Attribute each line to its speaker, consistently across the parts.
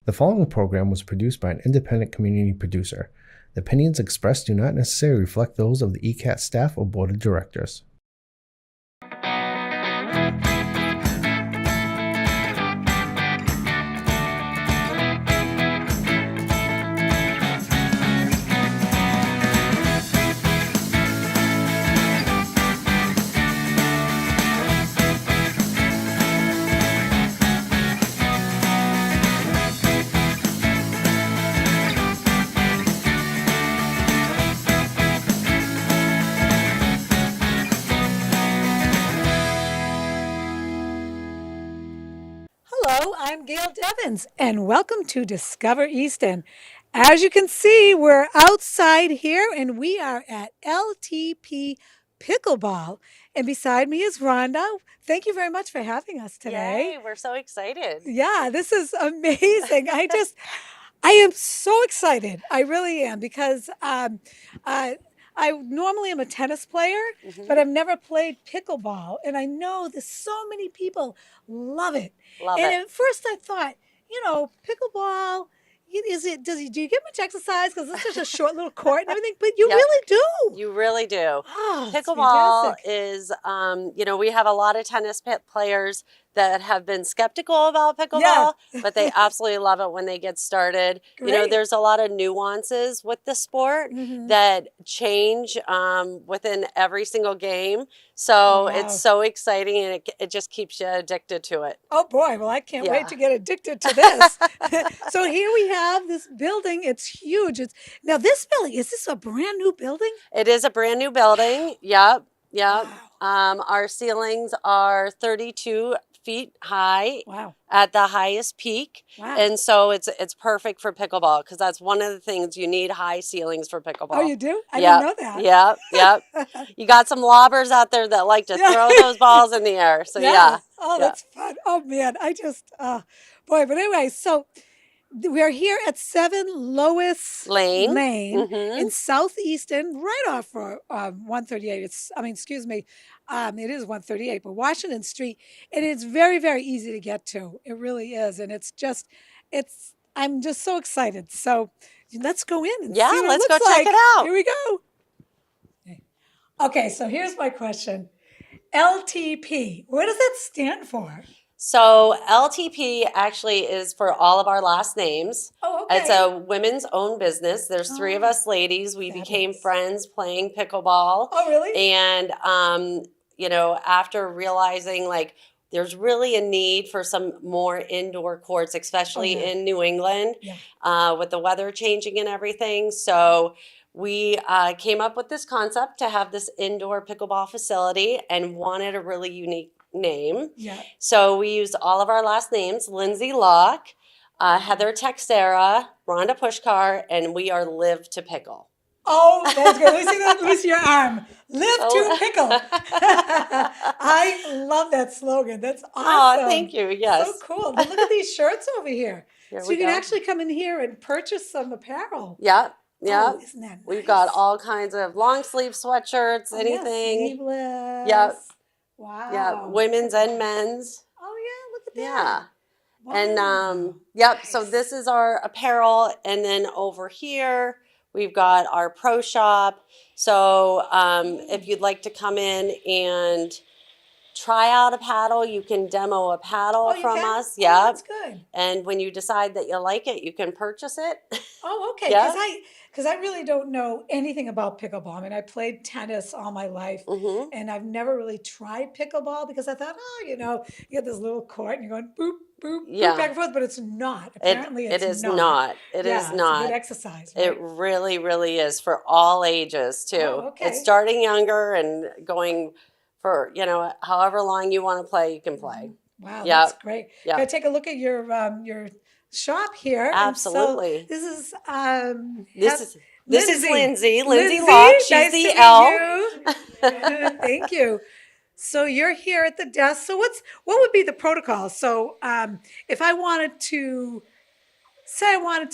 Speaker 1: The following program was produced by an independent community producer. The opinions expressed do not necessarily reflect those of the ECAT staff or board of directors.
Speaker 2: Hello, I'm Gail Devins, and welcome to Discover Easton. As you can see, we're outside here, and we are at LTP Pickleball. And beside me is Rhonda. Thank you very much for having us today.
Speaker 3: Yay, we're so excited.
Speaker 2: Yeah, this is amazing. I am so excited. I really am because I normally am a tennis player, but I've never played pickleball. And I know that so many people love it.
Speaker 3: Love
Speaker 2: And
Speaker 3: it.
Speaker 2: at first I thought, pickleball, do you get much exercise? Because it's such a short little court and everything, but you
Speaker 3: Yep.
Speaker 2: really do.
Speaker 3: You really do.
Speaker 2: Oh, it's
Speaker 3: Pickleball
Speaker 2: fantastic.
Speaker 3: is, we have a lot of tennis players that have been skeptical about pickleball, but they absolutely love it when they get started.
Speaker 2: Great.
Speaker 3: There's a lot of nuances with the sport that change within every single game. So
Speaker 2: Wow.
Speaker 3: it's so exciting, and it just keeps you addicted to it.
Speaker 2: Oh boy, well I can't wait
Speaker 3: Yeah.
Speaker 2: to get addicted to this. So here we have this building. It's huge. Now this building, is this a brand new building?
Speaker 3: It is a brand new building. Yep.
Speaker 2: Wow.
Speaker 3: Our ceilings are 32 feet high.
Speaker 2: Wow.
Speaker 3: At the highest peak.
Speaker 2: Wow.
Speaker 3: And so it's perfect for pickleball, because that's one of the things, you need high ceilings for pickleball.
Speaker 2: Oh, you do? I didn't know that.
Speaker 3: Yep. You got some lobbers out there that like to throw those balls in the air. So
Speaker 2: Yes.
Speaker 3: yeah.
Speaker 2: Oh, that's fun. Oh man, boy, but anyway, so we are here at 7 Lois
Speaker 3: Lane.
Speaker 2: in South Easton, right off for 138. It is 138, but Washington Street. And it's very, very easy to get to. It really is. And I'm just so excited. So let's go in and see what it
Speaker 3: let's
Speaker 2: looks
Speaker 3: go
Speaker 2: like.
Speaker 3: check it out.
Speaker 2: Here we go. Okay, so here's my question. LTP, what does that stand for?
Speaker 3: So LTP actually is for all of our last names.
Speaker 2: Oh, okay.
Speaker 3: It's a women's owned business. There's three of us ladies. We became friends playing pickleball.
Speaker 2: Oh, really?
Speaker 3: And, after realizing there's really a need for some more indoor courts, especially in New England, with the weather changing and everything. So we came up with this concept to have this indoor pickleball facility and wanted a really unique name.
Speaker 2: Yeah.
Speaker 3: So we used all of our last names: Lindsay Locke, Heather Texera, Rhonda Pushkar, and we are Live to Pickle.
Speaker 2: Oh, that's good. Let me see that. Let me see your arm. Live to pickle. I love that slogan. That's awesome.
Speaker 3: Oh, thank you. Yes.
Speaker 2: So cool. But look at these shirts over here.
Speaker 3: Here
Speaker 2: So
Speaker 3: we
Speaker 2: you can
Speaker 3: go.
Speaker 2: actually come in here and purchase some apparel.
Speaker 3: Yep.
Speaker 2: Oh, isn't that nice?
Speaker 3: We've got all kinds of long sleeve sweatshirts, anything.
Speaker 2: Yeah, sleeveless.
Speaker 3: Yep.
Speaker 2: Wow.
Speaker 3: Yeah, women's and men's.
Speaker 2: Oh, yeah. Look at that.
Speaker 3: Yeah.
Speaker 2: Wow.
Speaker 3: And so this is our apparel, and then over here we've got our pro shop. So if you'd like to come in and try out a paddle, you can demo a paddle from us.
Speaker 2: Oh, that's good.
Speaker 3: And when you decide that you like it, you can purchase it.
Speaker 2: Oh, okay.
Speaker 3: Yeah.
Speaker 2: Because I really don't know anything about pickleball. I mean, I played tennis all my life, and I've never really tried pickleball because I thought, you get this little court and you're going boop, boop, boop, back and forth, but it's not. Apparently,
Speaker 3: it is not. It is not.
Speaker 2: It's a good exercise. Right?
Speaker 3: It really, really is for all ages too.
Speaker 2: Oh, okay.
Speaker 3: It's starting younger and going for however long you want to play, you can play.
Speaker 2: Wow, that's great.
Speaker 3: Yep.
Speaker 2: Can I take a look at your shop here?
Speaker 3: Absolutely.
Speaker 2: And so
Speaker 3: this is Lindsay.
Speaker 2: Lindsay
Speaker 3: Locke. She's
Speaker 2: nice
Speaker 3: the
Speaker 2: to
Speaker 3: L.
Speaker 2: meet you. Thank you. So you're here at the desk. So what would be the protocol? So if I wanted to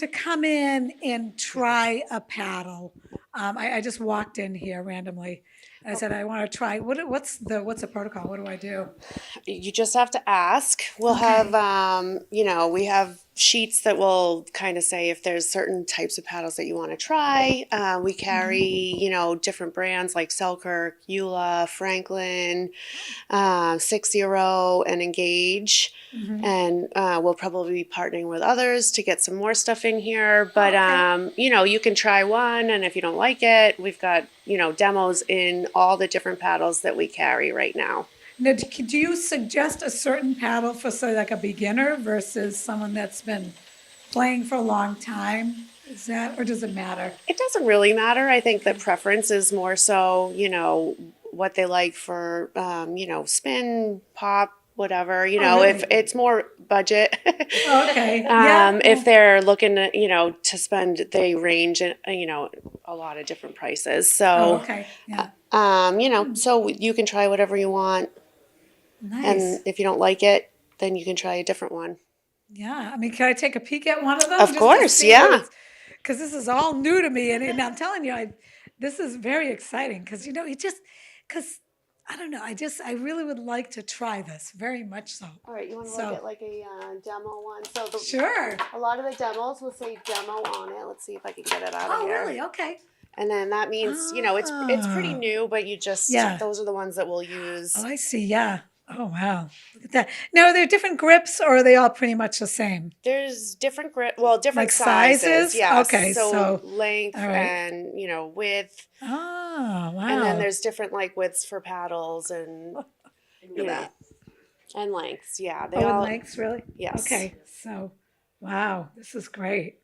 Speaker 2: come in and try a paddle, I just walked in here randomly. I said, I want to try. What's the protocol? What do I do?
Speaker 4: You just have to ask. We'll have, we have sheets that will kind of say if there's certain types of paddles that you want to try. We carry, you know, different brands like Selkirk, Eula, Franklin, 60, and Engage. And we'll probably be partnering with others to get some more stuff in here. But, you know, you can try one, and if you don't like it, we've got, you know, demos in all the different paddles that we carry right now.
Speaker 2: Now, do you suggest a certain paddle for, say, like a beginner versus someone that's been playing for a long time? Is that, or does it matter?
Speaker 4: It doesn't really matter. I think the preference is more so, you know, what they like for, you know, spin, pop, whatever, you know,
Speaker 2: really?
Speaker 4: if it's more budget.
Speaker 2: Okay. Yeah.
Speaker 4: If they're looking to, you know, to spend, they range, you know, a lot of different prices. So,
Speaker 2: okay. Yeah.
Speaker 4: you know, so you can try whatever you want.
Speaker 2: Nice.
Speaker 4: And if you don't like it, then you can try a different one.
Speaker 2: Yeah. I mean, can I take a peek at one of them?
Speaker 4: Of course, yeah.
Speaker 2: Because this is all new to me. And I'm telling you, this is very exciting because, you know, because I don't know, I really would like to try this very much so.
Speaker 4: All right, you want to look at like a demo one? So
Speaker 2: Sure.
Speaker 4: A lot of the demos will say demo on it. Let's see if I can get it out of here.
Speaker 2: Oh, really? Okay.
Speaker 4: And then that means, you know, it's pretty new, but you just, those are the ones that we'll use.
Speaker 2: Oh, I see. Yeah. Oh, wow. Look at that. Now, are there different grips or are they all pretty much the same?
Speaker 4: There's different different
Speaker 2: like
Speaker 4: sizes. Yeah.
Speaker 2: Okay.
Speaker 4: So length and, you know, width.
Speaker 2: Oh, wow.
Speaker 4: And then there's different like widths for paddles and, you know, and lengths. Yeah. They all
Speaker 2: lengths, really?
Speaker 4: Yes.
Speaker 2: Okay. So, wow. This is great.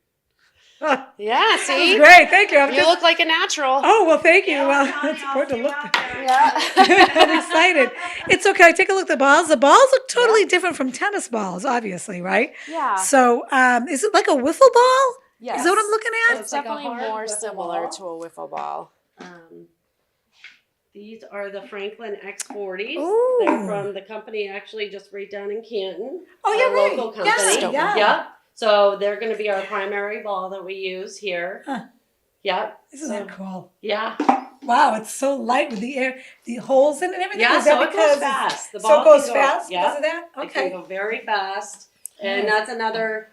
Speaker 4: Yeah, see?
Speaker 2: Great, thank you.
Speaker 4: You look like a natural.
Speaker 2: Oh, well, thank you. Well, it's important to look.
Speaker 4: Yeah.
Speaker 2: I'm excited. It's okay. Take a look at the balls. The balls look totally different from tennis balls, obviously, right?
Speaker 4: Yeah.
Speaker 2: So, is it like a wiffle ball?
Speaker 4: Yes.
Speaker 2: Is that what I'm looking at?
Speaker 4: It's definitely more similar to a wiffle ball.
Speaker 3: These are the Franklin X40s.
Speaker 2: Ooh.
Speaker 3: They're from the company actually just right down in Canton.
Speaker 2: Oh, yeah,
Speaker 3: our
Speaker 2: right.
Speaker 3: local company.
Speaker 2: Yeah.
Speaker 3: Yep. So they're going to be our primary ball that we use here.
Speaker 2: Huh.
Speaker 3: Yep.
Speaker 2: Isn't that cool?
Speaker 3: Yeah.
Speaker 2: Wow, it's so light with the air, the holes in it and everything.
Speaker 3: Yeah,
Speaker 2: Is that
Speaker 3: so it
Speaker 2: because
Speaker 3: goes fast. The
Speaker 2: so
Speaker 3: ball
Speaker 2: it goes
Speaker 3: can
Speaker 2: fast
Speaker 3: go,
Speaker 2: because of that?
Speaker 3: It
Speaker 2: Okay.
Speaker 3: can go very fast. And that's another,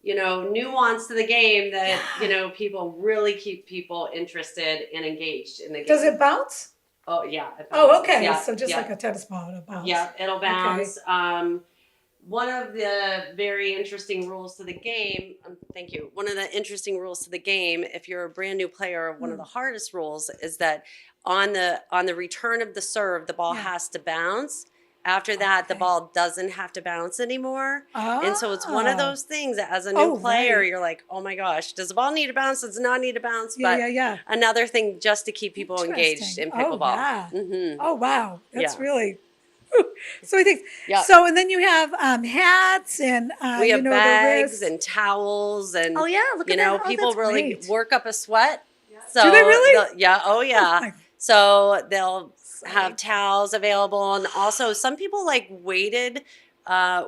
Speaker 3: you know, nuance to the game that, you know, people really keep people interested and engaged in the game.
Speaker 2: Does it bounce?
Speaker 3: Oh, yeah. It bounces.
Speaker 2: Oh, okay.
Speaker 3: Yeah,
Speaker 2: So just
Speaker 3: yeah.
Speaker 2: like a tennis ball, it'll bounce.
Speaker 3: Yeah, it'll bounce. One of the very interesting rules to the game, thank you. One of the interesting rules to the game, if you're a brand new player, one of the hardest rules is that on the return of the serve, the ball has to bounce. After that, the ball doesn't have to bounce anymore.
Speaker 2: Oh.
Speaker 3: And so it's one of those things that as a new player, you're like, oh my gosh, does the ball need to bounce? Does it not need to bounce? But another thing just to keep people engaged in pickleball.
Speaker 2: Oh, yeah.
Speaker 3: Mm-hmm.
Speaker 2: Oh, wow. That's
Speaker 3: Yeah.
Speaker 2: really... So I think
Speaker 3: Yeah.
Speaker 2: and then you have hats and
Speaker 3: we have
Speaker 2: the
Speaker 3: bags
Speaker 2: wrist.
Speaker 3: and towels and
Speaker 2: Oh yeah, look
Speaker 3: you
Speaker 2: at
Speaker 3: know
Speaker 2: that. Oh,
Speaker 3: people
Speaker 2: that's
Speaker 3: really
Speaker 2: great.
Speaker 3: work up a sweat. So
Speaker 2: Do they really?
Speaker 3: Yeah. Oh yeah.
Speaker 2: my-
Speaker 3: So they'll have towels available, and also some people like weighted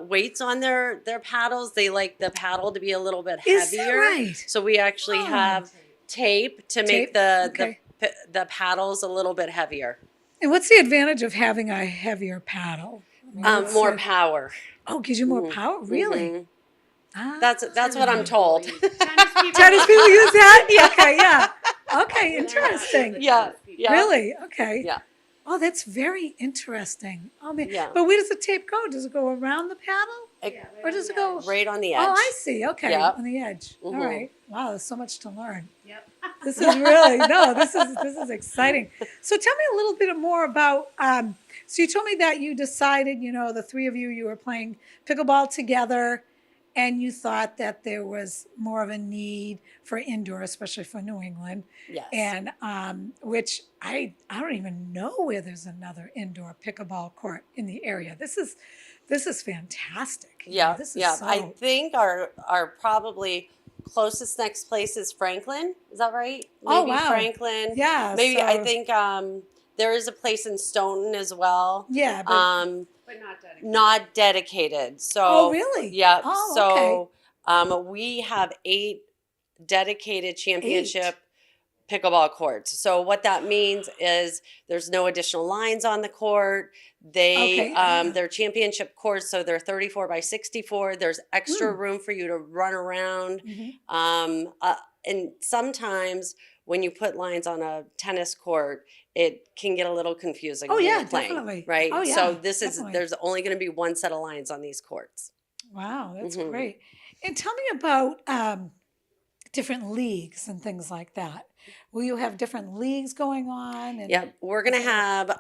Speaker 3: weights on their paddles. They like the paddle to be a little bit heavier.
Speaker 2: Is that right?
Speaker 3: So we actually have tape to make the paddles a little bit heavier.
Speaker 2: And what's the advantage of having a heavier paddle? I mean,
Speaker 3: More power.
Speaker 2: Oh, gives you more power? Really?
Speaker 3: Mhm.
Speaker 2: Ah.
Speaker 3: That's what I'm told.
Speaker 2: Tennis people use that? Yeah. Okay, yeah. Okay, interesting.
Speaker 3: Yeah. Yeah.
Speaker 2: Really? Okay.
Speaker 3: Yeah.
Speaker 2: Oh, that's very interesting. Oh, man.
Speaker 3: Yeah.
Speaker 2: But where does the tape go? Does it go around the paddle? Or does it go
Speaker 3: Right on the edge.
Speaker 2: Oh, I see. Okay,
Speaker 3: Yep.
Speaker 2: on the edge. All
Speaker 3: Mhm.
Speaker 2: right. Wow, there's so much to learn. Yep. This is really this is exciting. So tell me a little bit more about. So you told me that you decided, you know, the three of you were playing pickleball together, and you thought that there was more of a need for indoor, especially for New England.
Speaker 3: Yes.
Speaker 2: And which I don't even know where there's another indoor pickleball court in the area. This is fantastic.
Speaker 3: Yeah,
Speaker 2: This is
Speaker 3: yeah.
Speaker 2: so,
Speaker 3: I think our probably closest next place is Franklin. Is that right?
Speaker 2: Oh,
Speaker 3: Maybe
Speaker 2: wow.
Speaker 3: Franklin.
Speaker 2: Yeah,
Speaker 3: Maybe
Speaker 2: so-
Speaker 3: I think there is a place in Stoughton as well.
Speaker 2: Yeah, but
Speaker 4: But not dedicated.
Speaker 3: Not dedicated. So.
Speaker 2: Oh, really?
Speaker 3: Yeah.
Speaker 2: Oh,
Speaker 3: so we have 8 dedicated championship pickleball courts. So what that means is there's no additional lines on the court. They're championship courts, so they're 34 by 64. There's extra room for you to run around. And sometimes when you put lines on a tennis court, it can get a little confusing when you're playing,
Speaker 2: definitely.
Speaker 3: right?
Speaker 2: Oh, yeah,
Speaker 3: so
Speaker 2: definitely.
Speaker 3: there's only going to be one set of lines on these courts.
Speaker 2: Wow, that's great. And tell me about different leagues and things like that. Will you have different leagues going on? And
Speaker 3: Yep, we're going to have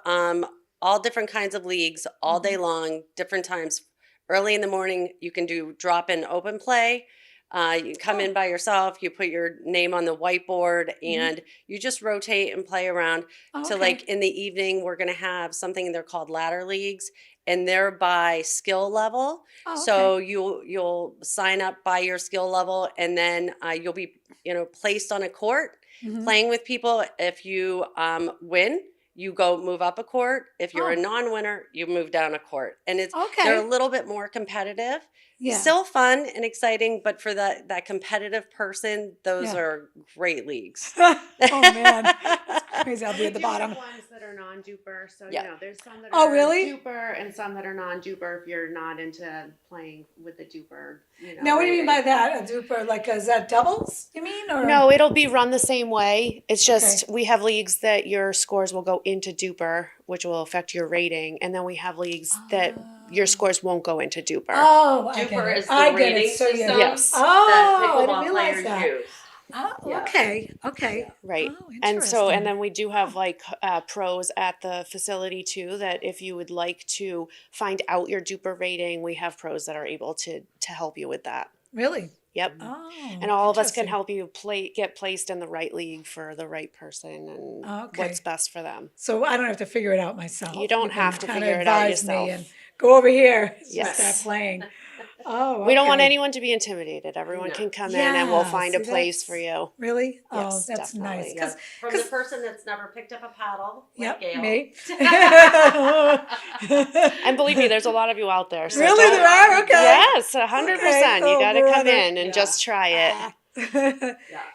Speaker 3: all different kinds of leagues all day long, different times. Early in the morning, you can do drop-in open play. You come in by yourself, you put your name on the whiteboard, and you just rotate and play around. So like in the evening, we're going to have something they're called ladder leagues, and they're by skill level. So you'll sign up by your skill level, and then you'll be placed on a court playing with people. If you win, you move up a court. If you're a non-winner, you move down a court. And they're a little bit more competitive. Yeah. Still fun and exciting, but for that competitive person, those are great leagues.
Speaker 2: Oh man, that's crazy! I'll be at the bottom.
Speaker 4: Ones that are non-duper, so there's some that
Speaker 2: are
Speaker 4: really duper and some that are non-duper. If you're not into playing with the duper,
Speaker 2: Now, what do you mean by that? A duper, like is that doubles? You mean or
Speaker 4: no? It'll be run the same way. It's just we have leagues that your scores will go into duper, which will affect your rating, and then we have leagues that your scores won't go into duper.
Speaker 2: Oh,
Speaker 3: duper is the rating system
Speaker 4: yes.
Speaker 3: that pickleball players use.
Speaker 2: Oh, okay.
Speaker 4: Right.
Speaker 2: Oh,
Speaker 4: and then we do have like pros at the facility too, that if you would like to find out your duper rating, we have pros that are able to help you with that.
Speaker 2: Really?
Speaker 4: Yep.
Speaker 2: Oh,
Speaker 4: and all of us can help you get placed in the right league for the right person and what's best for them.
Speaker 2: So I don't have to figure it out myself.
Speaker 4: You don't have to figure it out yourself.
Speaker 2: Me and go over here and
Speaker 4: yes.
Speaker 2: start playing. Oh, okay.
Speaker 4: We don't want anyone to be intimidated. Everyone can come in and we'll find a place for you.
Speaker 2: Really?
Speaker 4: Yes,
Speaker 2: oh, that's
Speaker 4: definitely.
Speaker 2: nice.
Speaker 3: From the person that's never picked up a paddle, like Gail.
Speaker 2: Me.
Speaker 4: And believe me, there's a lot of you out there. So
Speaker 2: really, there are? Okay.
Speaker 4: Yes, 100%. You got to come in and just try it.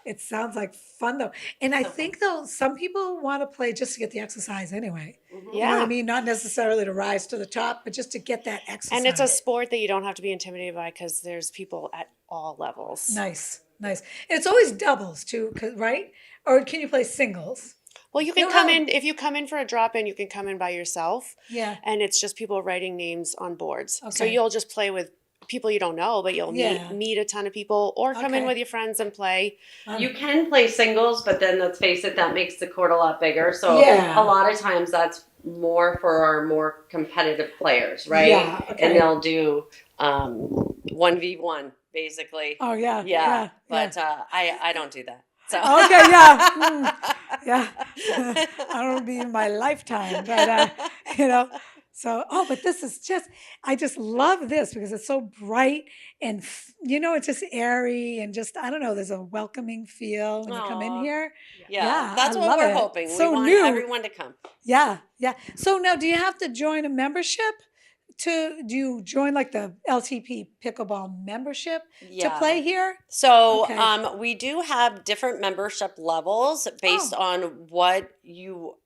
Speaker 2: It sounds like fun though, and I think though some people want to play just to get the exercise anyway. You know what I mean? Not necessarily to rise to the top, but just to get that exercise.
Speaker 4: And it's a sport that you don't have to be intimidated by because there's people at all levels.
Speaker 2: Nice. And it's always doubles too, right? Or can you play singles?
Speaker 4: Well, you can come in, if you come in for a drop-in, you can come in by yourself.
Speaker 2: Yeah.
Speaker 4: And it's just people writing names on boards. Okay. So you'll just play with people you don't know, but you'll meet a ton of people, or come in with your friends and play.
Speaker 3: You can play singles, but then let's face it, that makes the court a lot bigger. So a lot of times that's more for our more competitive players, right?
Speaker 2: Yeah. Okay.
Speaker 3: And they'll do 1v1 basically.
Speaker 2: Oh yeah.
Speaker 3: But I don't do that. So.
Speaker 2: Okay, I don't be in my lifetime, but So, but this is I just love this because it's so bright and, it's just airy and just, I don't know, there's a welcoming feel when you come in here.
Speaker 3: Yeah, that's what we're hoping.
Speaker 2: So
Speaker 3: we want everyone to come.
Speaker 2: Yeah. So now do you have to join a membership? Do you join like the LTP Pickleball membership to play here?
Speaker 3: So we do have different membership levels based on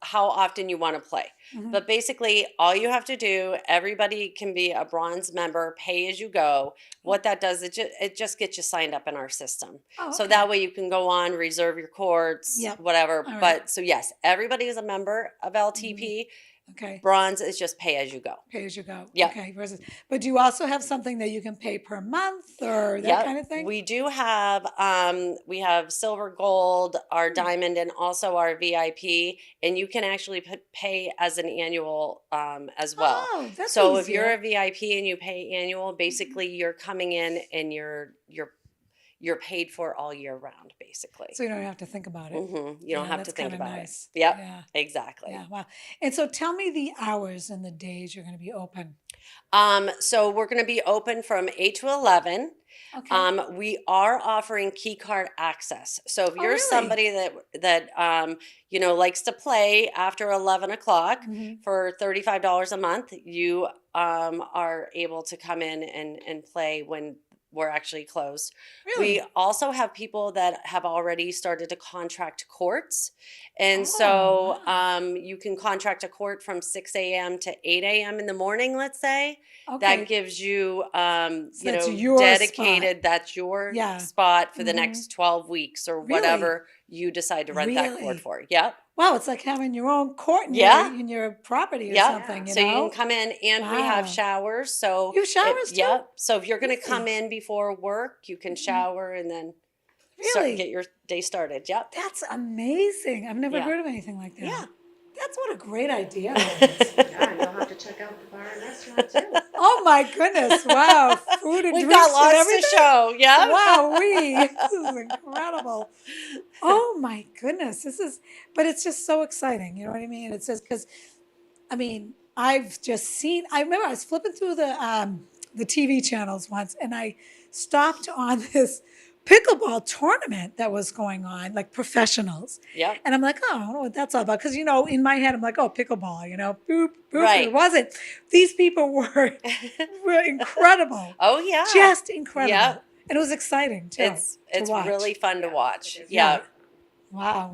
Speaker 3: how often you want to play. Mm-hmm. But basically all you have to do, everybody can be a bronze member, pay as you go. What that does, it just gets you signed up in our system. So that way you can go on, reserve your courts, whatever. All right. So yes, everybody is a member of LTP. Mm-hmm.
Speaker 2: Okay.
Speaker 3: Bronze is just pay as you go.
Speaker 2: Pay as you go.
Speaker 3: Yeah.
Speaker 2: Okay. But do you also have something that you can pay per month or that kind of thing?
Speaker 3: We do have, we have silver, gold, our diamond, and also our VIP. And you can actually pay as an annual as well.
Speaker 2: Oh, that's
Speaker 3: so
Speaker 2: easier.
Speaker 3: If you're a VIP and you pay annual, basically you're coming in and you're paid for all year round, basically.
Speaker 2: So you don't have to think about it.
Speaker 3: Mm-hmm. You don't have to think about it.
Speaker 2: Yep.
Speaker 3: Yeah, exactly.
Speaker 2: Yeah, wow. And so tell me the hours and the days you're going to be open.
Speaker 3: So we're going to be open from 8 to 11.
Speaker 2: Okay.
Speaker 3: We are offering key card access. So if you're somebody that likes to play after 11 o'clock for $35 a month, you are able to come in and play when we're actually closed.
Speaker 2: Really?
Speaker 3: We also have people that have already started to contract courts. And
Speaker 2: Oh,
Speaker 3: so
Speaker 2: wow.
Speaker 3: you can contract a court from 6 a.m. to 8 a.m. in the morning, let's say.
Speaker 2: Okay.
Speaker 3: That gives you,
Speaker 2: So that's your
Speaker 3: dedicated, that's your
Speaker 2: Yeah.
Speaker 3: spot for the
Speaker 2: Mhm.
Speaker 3: next 12 weeks or
Speaker 2: Really?
Speaker 3: whatever you decide to rent that
Speaker 2: Really?
Speaker 3: court for. Yep.
Speaker 2: Wow, it's like having your own court in
Speaker 3: Yeah.
Speaker 2: your property or
Speaker 3: Yep.
Speaker 2: something, you
Speaker 3: So you
Speaker 2: know?
Speaker 3: can come in, and we have
Speaker 2: Wow.
Speaker 3: showers. So
Speaker 2: You have showers too?
Speaker 3: yep. So if you're going to come
Speaker 2: Really?
Speaker 3: in before work, you can shower and then
Speaker 2: Really?
Speaker 3: get your day started. Yep.
Speaker 2: That's amazing. I've never
Speaker 3: Yeah.
Speaker 2: heard of anything like that.
Speaker 3: Yeah.
Speaker 2: That's what a great idea that is.
Speaker 4: Yeah, and you'll have to check out the bar and restaurant too.
Speaker 2: Oh my goodness. Wow. Food and
Speaker 3: We've
Speaker 2: drinks
Speaker 3: got lots
Speaker 2: and everything.
Speaker 3: to show. Yeah.
Speaker 2: Wow, this is incredible. Oh my goodness. But it's just so exciting. You know what I mean? It says, because, I mean, I've just seen, I remember I was flipping through the TV channels once and I stopped on this pickleball tournament that was going on, like professionals.
Speaker 3: Yep.
Speaker 2: And I'm like, oh, I don't know what that's all about. Because, in my head, I'm like, oh, pickleball, boop, boop.
Speaker 3: Right.
Speaker 2: It wasn't. These people were incredible.
Speaker 3: Oh yeah.
Speaker 2: Just incredible.
Speaker 3: Yep.
Speaker 2: And it was exciting, too.
Speaker 3: It's
Speaker 2: to watch.
Speaker 3: really fun to watch.
Speaker 2: Yeah.
Speaker 3: Yeah.
Speaker 2: Wow.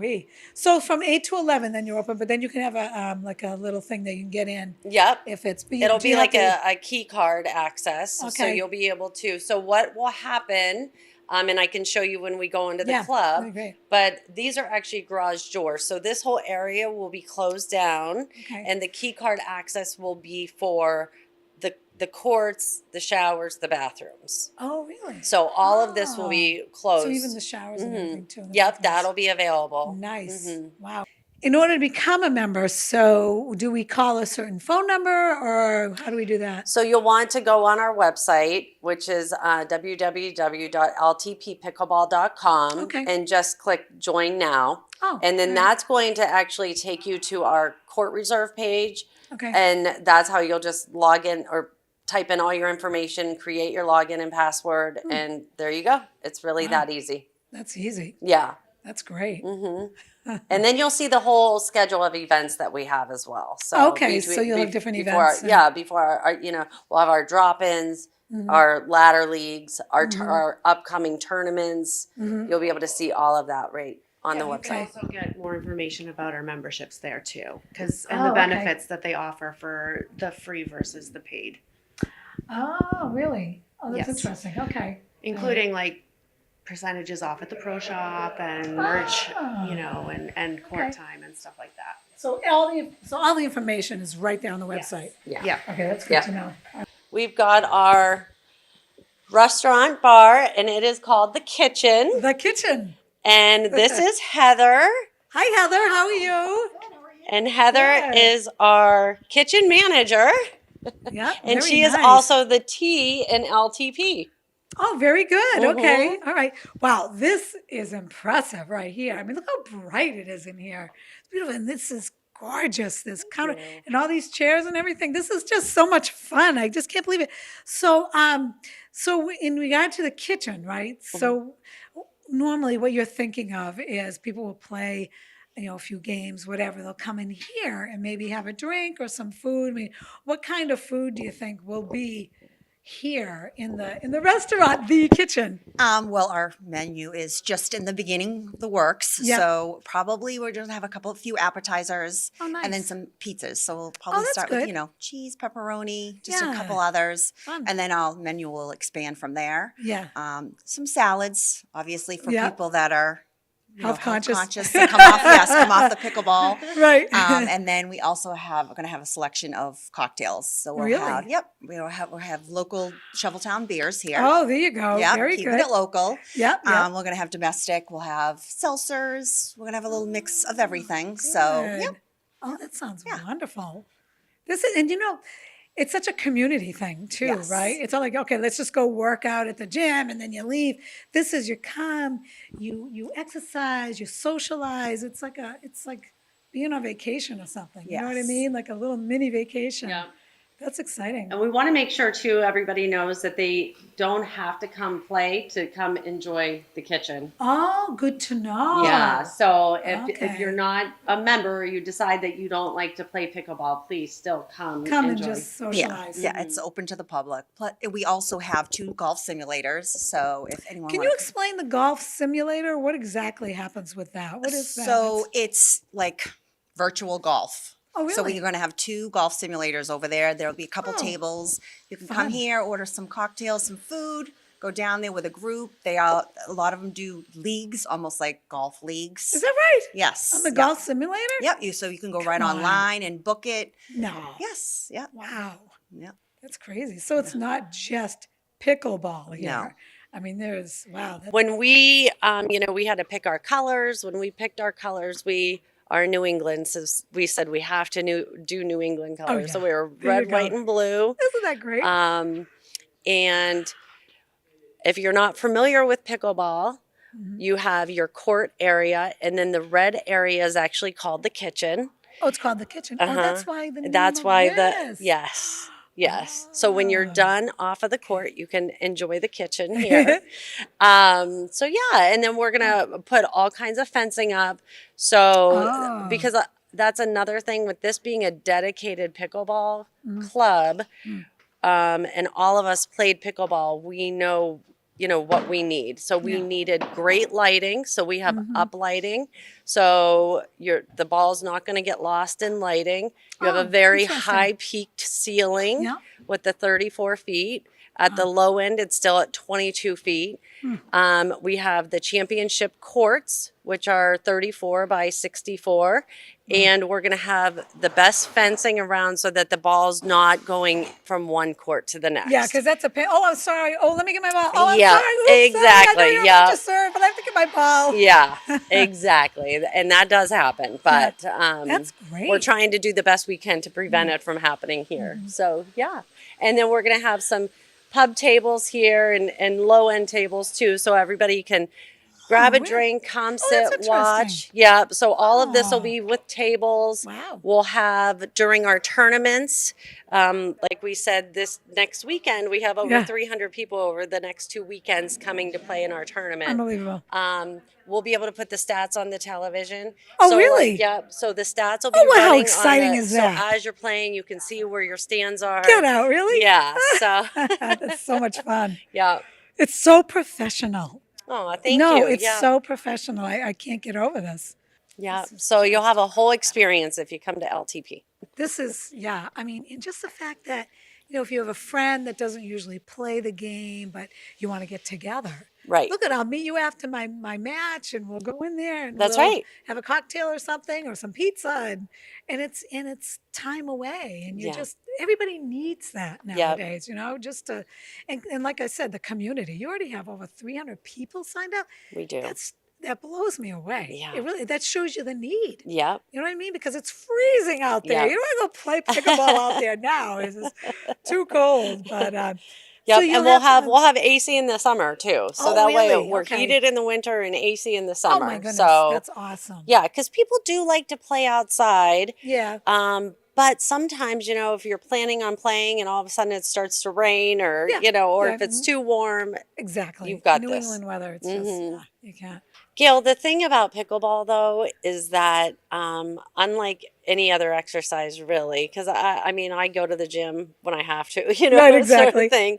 Speaker 2: So from 8 to 11, then you're open, but then you can have like a little thing that you can get in
Speaker 3: Yep.
Speaker 2: if it's.
Speaker 3: It'll
Speaker 2: do
Speaker 3: be
Speaker 2: you
Speaker 3: like
Speaker 2: have to-
Speaker 3: a key card access. So
Speaker 2: Okay.
Speaker 3: you'll be able to. So what will happen, and I can show you when we go into the
Speaker 2: Yeah,
Speaker 3: club,
Speaker 2: that'd be great.
Speaker 3: but these are actually garage doors. So this whole area will be closed down,
Speaker 2: Okay.
Speaker 3: and the key card access will be for the courts, the showers, the bathrooms.
Speaker 2: Oh, really?
Speaker 3: So all of this will be closed.
Speaker 2: So even the showers and
Speaker 3: Mhm.
Speaker 2: everything, too. and the
Speaker 3: Yep,
Speaker 2: bathrooms.
Speaker 3: that'll be available.
Speaker 2: Nice.
Speaker 3: Mhm.
Speaker 2: Wow. In order to become a member, so do we call a certain phone number or how do we do that?
Speaker 3: So you'll want to go on our website, which is www.ltppickleball.com,
Speaker 2: Okay.
Speaker 3: and just click join now.
Speaker 2: Oh,
Speaker 3: And then
Speaker 2: all right.
Speaker 3: that's going to actually take you to our court reserve page.
Speaker 2: Okay.
Speaker 3: And that's how you'll just log in or type in all your information, create your login and password, and there you go. It's really
Speaker 2: Wow.
Speaker 3: that easy.
Speaker 2: That's easy.
Speaker 3: Yeah.
Speaker 2: That's great.
Speaker 3: hmm And then you'll see the whole schedule of events that we have as well. So
Speaker 2: Okay, so you'll have different
Speaker 3: before
Speaker 2: events and-
Speaker 3: before our, we'll have our drop-ins,
Speaker 2: Mm-hmm.
Speaker 3: our ladder leagues, our upcoming tournaments.
Speaker 2: Mm-hmm.
Speaker 3: You'll be able to see all of that right on the
Speaker 4: You
Speaker 3: website.
Speaker 4: can also get more information about our memberships there too, and
Speaker 2: Oh,
Speaker 4: the
Speaker 2: okay.
Speaker 4: benefits that they offer for the free versus the paid,
Speaker 2: Oh, really? Oh, that's
Speaker 4: Yes.
Speaker 2: interesting. Okay.
Speaker 4: including like percentages off at the pro shop and merch,
Speaker 2: Ah.
Speaker 4: and court
Speaker 2: Okay.
Speaker 4: time and stuff like that.
Speaker 2: So all the information is right there on the website.
Speaker 4: Yeah.
Speaker 2: Okay, that's good
Speaker 3: Yeah.
Speaker 2: to know.
Speaker 3: We've got our restaurant bar, and it is called The Kitchen.
Speaker 2: The kitchen.
Speaker 3: And this is Heather.
Speaker 2: Hi, Heather. How are you?
Speaker 3: And Heather
Speaker 2: Good.
Speaker 3: is our kitchen manager.
Speaker 2: Yeah.
Speaker 3: And
Speaker 2: very
Speaker 3: she is
Speaker 2: nice.
Speaker 3: also the T in LTP.
Speaker 2: Oh, very good.
Speaker 3: Mhm.
Speaker 2: Okay. All right. Wow, this is impressive right here. I mean, look how bright it is in here. It's beautiful. And this is gorgeous. This counter and all these chairs and everything. This is just so much fun. I just can't believe it. So, so in regard to the kitchen, right? So normally what you're thinking of is people will play, a few games, whatever. They'll come in here and maybe have a drink or some food. I mean, what kind of food do you think will be here in the restaurant, the kitchen?
Speaker 5: Well, our menu is just in the beginning, the works.
Speaker 2: Yeah.
Speaker 5: So probably we're going to have a few appetizers
Speaker 2: Oh, nice.
Speaker 5: and then some pizzas. So we'll probably
Speaker 2: that's
Speaker 5: start
Speaker 2: good.
Speaker 5: with, cheese, pepperoni, just
Speaker 2: Yeah.
Speaker 5: a couple others.
Speaker 2: Fun.
Speaker 5: And then our menu will expand from there.
Speaker 2: Yeah.
Speaker 5: Some salads, obviously, for
Speaker 2: Yeah.
Speaker 5: people that are
Speaker 2: Health conscious.
Speaker 5: to come off the pickleball.
Speaker 2: Right.
Speaker 5: And then we also we're going to have a selection of cocktails. So we'll
Speaker 2: Really?
Speaker 5: we'll have local Shoveltown beers here.
Speaker 2: Oh, there you go.
Speaker 5: Yeah,
Speaker 2: Very
Speaker 5: keeping
Speaker 2: good.
Speaker 5: it local.
Speaker 2: Yep.
Speaker 5: We're going to have domestic. We'll have seltzers. We're going to have a little mix of everything. So,
Speaker 2: Good.
Speaker 5: yep.
Speaker 2: Oh, that sounds
Speaker 5: Yeah.
Speaker 2: wonderful. This is, and it's such a community thing too,
Speaker 5: Yes.
Speaker 2: right? It's not like, okay, let's just go work out at the gym and then you leave. This is you come, you exercise, you socialize. It's like being on vacation or something. You know what I
Speaker 5: Yes.
Speaker 2: mean? Like a little mini vacation.
Speaker 3: Yeah.
Speaker 2: That's exciting.
Speaker 3: And we want to make sure too, everybody knows that they don't have to come play to come enjoy the kitchen.
Speaker 2: Oh, good to know.
Speaker 3: Yeah. So if
Speaker 2: Okay.
Speaker 3: you're not a member or you decide that you don't like to play pickleball, please still come
Speaker 2: Come and
Speaker 3: enjoy.
Speaker 2: just
Speaker 5: Yeah,
Speaker 2: socialize.
Speaker 5: yeah, it's open to the public. Plus, we also have 2 golf simulators, so if anyone
Speaker 2: Can you explain the golf simulator? What exactly happens with that? What is that?
Speaker 5: So it's like virtual golf.
Speaker 2: Oh,
Speaker 5: So
Speaker 2: really?
Speaker 5: we're going to have 2 golf simulators over there. There'll be a couple
Speaker 2: Oh,
Speaker 5: tables. You can
Speaker 2: fun.
Speaker 5: come here, order some cocktails, some food, go down there with a group. A lot of them do leagues, almost like golf leagues.
Speaker 2: Is that right?
Speaker 5: Yes.
Speaker 2: On the
Speaker 5: yep.
Speaker 2: golf simulator?
Speaker 5: Yep. So you can go right
Speaker 2: Come on.
Speaker 5: online and book it.
Speaker 2: No.
Speaker 5: Yes. Yep.
Speaker 2: Wow.
Speaker 5: Yep.
Speaker 2: That's crazy. So it's not just pickleball here.
Speaker 5: No.
Speaker 2: I mean, there's, wow.
Speaker 3: When we, we had to pick our colors. When we picked our colors, we are New England, so we said we have to do New England colors. So
Speaker 2: yeah.
Speaker 3: we were
Speaker 2: There you
Speaker 3: red, white,
Speaker 2: go.
Speaker 3: and blue.
Speaker 2: Isn't that great?
Speaker 3: And if you're not familiar with pickleball, you have your court area, and then the red area is actually called the kitchen.
Speaker 2: Oh, it's called the kitchen. Oh, that's why the name
Speaker 3: That's
Speaker 2: of
Speaker 3: why
Speaker 2: this.
Speaker 3: yes. So when you're done off of the court, you can enjoy the kitchen here. So yeah, and then we're gonna put all kinds of fencing up. So because that's another thing with this being a dedicated pickleball club, and all of us played pickleball, we know what we need. So we needed great lighting. So we have up lighting. So the ball's not going to get lost in lighting. You have a very high peaked ceiling with the 34 feet. At the low end, it's still at 22 feet. We have the championship courts, which are 34 by 64. And we're going to have the best fencing around so that the ball's not going from one court to the next.
Speaker 2: Yeah, because that's a pain. Oh, I'm sorry. Oh, let me get my ball. Oh, I'm
Speaker 3: Yeah,
Speaker 2: sorry. Oops,
Speaker 3: exactly.
Speaker 2: Sorry. I know you're
Speaker 3: Yeah.
Speaker 2: about to serve, but I have to get my ball.
Speaker 3: Yeah, exactly. And that does happen. But
Speaker 2: That's great.
Speaker 3: we're trying to do the best we can to prevent it from happening here. So, yeah. And then we're going to have some pub tables here and low-end tables, too, so everybody can grab a drink, come sit,
Speaker 2: that's
Speaker 3: watch.
Speaker 2: interesting.
Speaker 3: Yeah, so all of this will be with tables.
Speaker 2: Wow.
Speaker 3: We'll have during our tournaments, like we said, this next weekend, we have over 300 people over the next 2 weekends coming to play in our tournament.
Speaker 2: Unbelievable.
Speaker 3: We'll be able to put the stats on the television.
Speaker 2: Oh,
Speaker 3: so,
Speaker 2: really?
Speaker 3: So the stats will be
Speaker 2: Oh, wow, how
Speaker 3: running
Speaker 2: exciting
Speaker 3: on
Speaker 2: is that?
Speaker 3: So as you're playing, you can see where your stands are.
Speaker 2: Get out, really?
Speaker 3: Yeah, so,
Speaker 2: That's so much fun.
Speaker 3: yeah.
Speaker 2: It's so professional.
Speaker 3: Oh, thank you.
Speaker 2: No, it's
Speaker 3: yeah.
Speaker 2: so professional. I can't get over this.
Speaker 3: Yeah, so you'll have a whole experience if you come to LTP.
Speaker 2: This is, I mean, and just the fact that, if you have a friend that doesn't usually play the game, but you want to get together.
Speaker 3: Right.
Speaker 2: Look, I'll meet you after my match and we'll go in there and
Speaker 3: That's
Speaker 2: we'll
Speaker 3: right.
Speaker 2: have a cocktail or something or some pizza and it's time away and everybody needs that nowadays, just to, and like I said, the community, you already have over 300 people signed up.
Speaker 3: We do.
Speaker 2: That blows me away.
Speaker 3: Yeah.
Speaker 2: It really, that shows you the need.
Speaker 3: Yeah.
Speaker 2: You know what I mean? Because it's freezing out there.
Speaker 3: Yeah.
Speaker 2: You don't want to go play pickleball out there now. It's just too cold. But
Speaker 3: Yep,
Speaker 2: so
Speaker 3: and we'll have AC in the summer too. So that way
Speaker 2: really?
Speaker 3: we're
Speaker 2: Okay.
Speaker 3: heated in the winter and AC in the
Speaker 2: Oh
Speaker 3: summer.
Speaker 2: my goodness,
Speaker 3: So
Speaker 2: that's awesome.
Speaker 3: yeah, because people do like to play outside.
Speaker 2: Yeah.
Speaker 3: But sometimes, if you're planning on playing and all of a sudden it starts to rain or, or if it's too warm.
Speaker 2: Exactly.
Speaker 3: You've got
Speaker 2: New
Speaker 3: this.
Speaker 2: England weather, it's just, you can't.
Speaker 3: Gail, the thing about pickleball, though, is that unlike any other exercise, really, because I go to the gym when I have to,
Speaker 2: Right,
Speaker 3: sort
Speaker 2: exactly.
Speaker 3: of thing.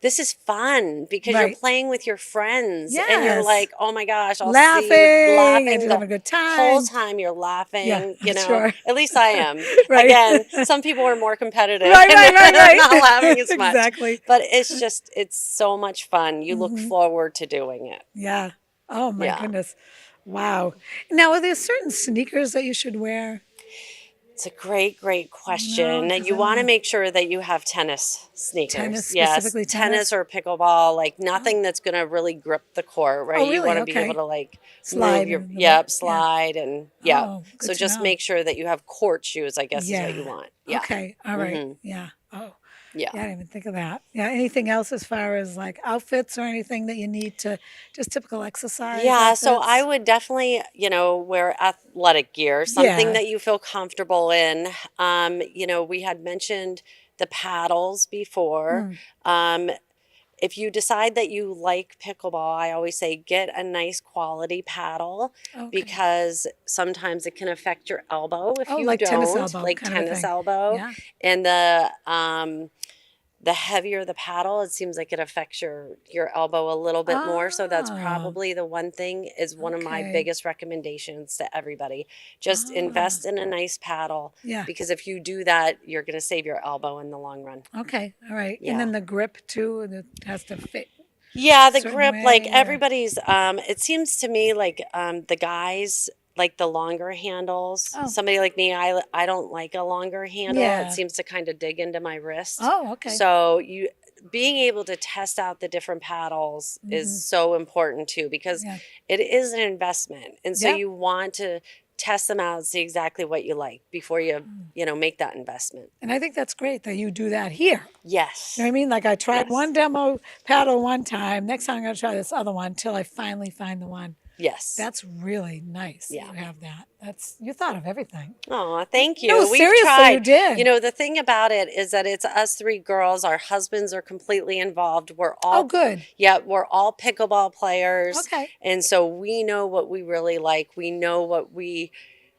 Speaker 3: This is fun because you're playing with your friends and you're
Speaker 2: Yes.
Speaker 3: like, oh my gosh, I'll
Speaker 2: Laughing,
Speaker 3: see you laughing
Speaker 2: and just
Speaker 3: the
Speaker 2: having a good time.
Speaker 3: whole time you're laughing,
Speaker 2: Yeah, sure.
Speaker 3: At least I am.
Speaker 2: Right.
Speaker 3: Again, some people are more competitive
Speaker 2: Right.
Speaker 3: and they're not laughing as much.
Speaker 2: Exactly.
Speaker 3: But it's so much fun. You look forward to doing it.
Speaker 2: Yeah. Oh my
Speaker 3: Yeah.
Speaker 2: goodness. Wow. Now, are there certain sneakers that you should wear?
Speaker 3: It's a great question.
Speaker 2: 'cause
Speaker 3: You
Speaker 2: I
Speaker 3: want to
Speaker 2: know.
Speaker 3: make sure that you have tennis sneakers.
Speaker 2: Tennis,
Speaker 3: yes,
Speaker 2: specifically tennis?
Speaker 3: or pickleball, like nothing that's going to really grip the court, right?
Speaker 2: Oh,
Speaker 3: You
Speaker 2: really?
Speaker 3: want to be
Speaker 2: Okay.
Speaker 3: able to like
Speaker 2: Slide
Speaker 3: move your
Speaker 2: in the boat.
Speaker 3: slide and
Speaker 2: Oh, good
Speaker 3: so
Speaker 2: to
Speaker 3: just
Speaker 2: know.
Speaker 3: make sure that you have court shoes, I guess
Speaker 2: Yeah.
Speaker 3: is what you want. Yeah.
Speaker 2: Okay. All right.
Speaker 3: Mhm.
Speaker 2: Yeah. Oh.
Speaker 3: Yeah.
Speaker 2: Yeah, I didn't even think of that. Yeah. Anything else as far as like outfits or anything that you need to just typical exercise?
Speaker 3: Yeah, so
Speaker 2: outfits?
Speaker 3: I would definitely, wear athletic gear, something
Speaker 2: Yeah.
Speaker 3: that you feel comfortable in. We had mentioned the paddles before. If you decide that you like pickleball, I always say get a nice quality paddle because sometimes it can affect your elbow if you
Speaker 2: like
Speaker 3: don't.
Speaker 2: tennis elbow
Speaker 3: Like
Speaker 2: kind of a
Speaker 3: tennis
Speaker 2: thing.
Speaker 3: elbow.
Speaker 2: Yeah.
Speaker 3: And the heavier the paddle, it seems like it affects your elbow a little bit more. So that's probably the one thing is one of my biggest recommendations to everybody. Just invest in a nice paddle.
Speaker 2: Yeah.
Speaker 3: Because if you do that, you're going to save your elbow in the long run.
Speaker 2: Okay. All right.
Speaker 3: Yeah.
Speaker 2: And then the grip too, it has to fit.
Speaker 3: Yeah, the
Speaker 2: certain
Speaker 3: grip,
Speaker 2: way,
Speaker 3: like
Speaker 2: or-
Speaker 3: everybody's, it seems to me like the guys like the longer handles.
Speaker 2: Oh.
Speaker 3: Somebody like me, I don't like a longer handle.
Speaker 2: Yeah.
Speaker 3: It seems to kind of dig into my wrist.
Speaker 2: Oh, okay.
Speaker 3: So being able to test out the different paddles is so important too, because it is an investment. And so you want to test them out and see exactly what you like before you make that investment.
Speaker 2: And I think that's great that you do that here.
Speaker 3: Yes.
Speaker 2: You know what I mean? Like I tried one demo paddle one time. Next time I'm going to try this other one until I finally find the one.
Speaker 3: Yes.
Speaker 2: That's really nice.
Speaker 3: Yeah.
Speaker 2: You have that. You thought of everything.
Speaker 3: Oh, thank you.
Speaker 2: No,
Speaker 3: We've
Speaker 2: seriously,
Speaker 3: tried.
Speaker 2: you did.
Speaker 3: You know, the thing about it is that it's us three girls. Our husbands are completely involved. We're all
Speaker 2: good.
Speaker 3: Yeah, we're all pickleball players.
Speaker 2: Okay.
Speaker 3: And so we know what we really like. We know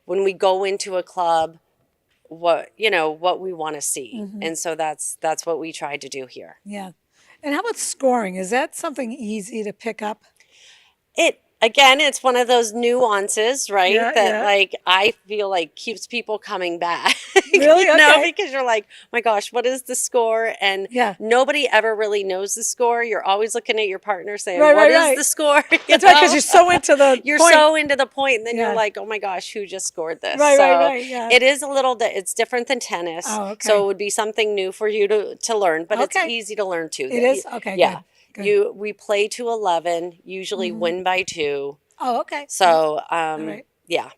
Speaker 3: when we go into a club, what we want to see. And so that's what we tried to do here.
Speaker 2: Yeah. And how about scoring? Is that something easy to pick up?
Speaker 3: Again, it's one of those nuances, right?
Speaker 2: Yeah.
Speaker 3: Like I feel like keeps people coming back.
Speaker 2: Really? Okay.
Speaker 3: Because you're like, my gosh, what is the score? And nobody ever really knows the score. You're always looking at your partner saying, what is the score?
Speaker 2: That's right, because you're so into the point.
Speaker 3: So into the point, and then you're like, oh my gosh, who just scored this?
Speaker 2: Right. Yeah.
Speaker 3: It is it's different than tennis.
Speaker 2: Oh, okay.
Speaker 3: So it would be something new for you to learn, but it's easy to learn too.
Speaker 2: It is? Okay,
Speaker 3: yeah.
Speaker 2: Good.
Speaker 3: We play to 11, usually win by 2.
Speaker 2: Oh, okay.
Speaker 3: So,
Speaker 2: yeah.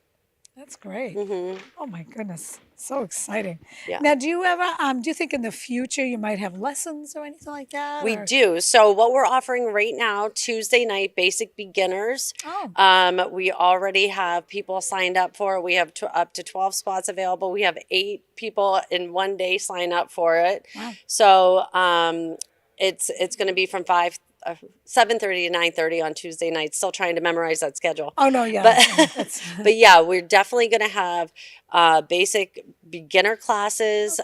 Speaker 2: That's great. Oh my goodness. So exciting.
Speaker 3: Yeah.
Speaker 2: Now, do you ever, do you think in the future you might have lessons or anything like that?
Speaker 3: We do. So what we're offering right now, Tuesday night, basic beginners.
Speaker 2: Oh.
Speaker 3: We already have people signed up for it. We have up to 12 spots available. We have 8 people in one day sign up for it.
Speaker 2: Wow.
Speaker 3: So, it's going to be from 7:30 to 9:30 on Tuesday night. Still trying to memorize that schedule.
Speaker 2: Oh no, yeah.
Speaker 3: But yeah, we're definitely going to have basic beginner classes.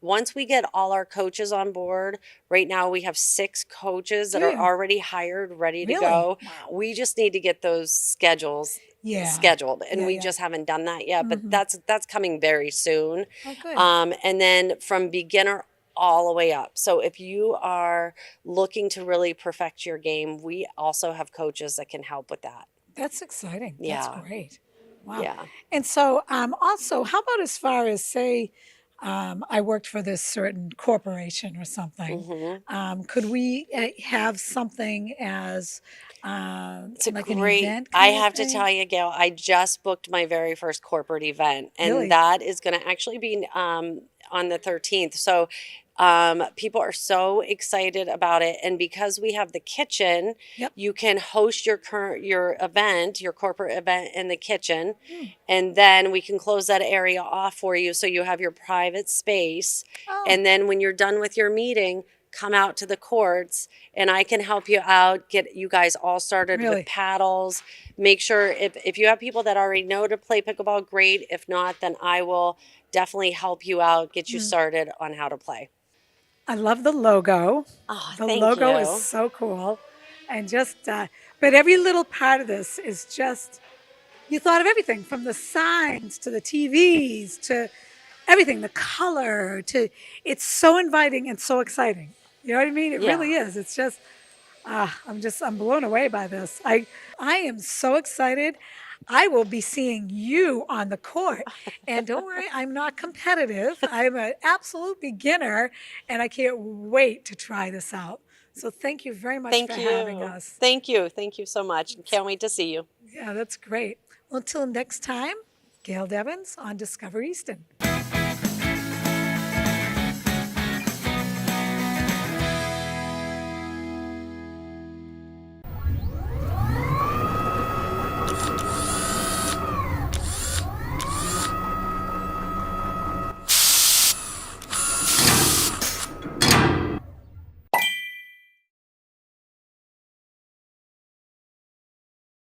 Speaker 3: Once we get all our coaches on board, right now we have 6 coaches that are already hired, ready to go.
Speaker 2: Wow.
Speaker 3: We just need to get those schedules scheduled, and we just haven't done that yet. But that's coming very soon.
Speaker 2: Oh, good.
Speaker 3: And then from beginner all the way up. So if you are looking to really perfect your game, we also have coaches that can help with that.
Speaker 2: That's exciting.
Speaker 3: Yeah.
Speaker 2: That's great. Wow.
Speaker 3: Yeah.
Speaker 2: And so also, how about as far as, say, I worked for this certain corporation or something. Could we have something as
Speaker 3: It's a
Speaker 2: like
Speaker 3: great,
Speaker 2: an event?
Speaker 3: I have to tell you, Gail, I just booked my very first corporate event, and that is going to actually be on the 13th. So people are so excited about it, and because we have the kitchen, you can host your event, your corporate event in the kitchen, and then we can close that area off for you, so you have your private space. And then when you're done with your meeting, come out to the courts, and I can help you out, get you guys all started with paddles. Make sure if you have people that already know to play pickleball, great. If not, then I will definitely help you out, get you started on how to play.
Speaker 2: I love the logo.
Speaker 3: Oh,
Speaker 2: the
Speaker 3: thank
Speaker 2: logo
Speaker 3: you.
Speaker 2: is so cool. And just, but every little part of this is just, you thought of everything from the signs to the TVs to everything, the color to, it's so inviting and so exciting. You know what I mean? It really is. It's just, I'm blown away by this. I am so excited. I will be seeing you on the court. And don't worry, I'm not competitive. I'm an absolute beginner, and I can't wait to try this out. So thank you very much for having us.
Speaker 3: Thank you. Thank you so much. Can't wait to see you.
Speaker 2: Yeah, that's great. Well, until next time, Gail Devins on Discover Easton.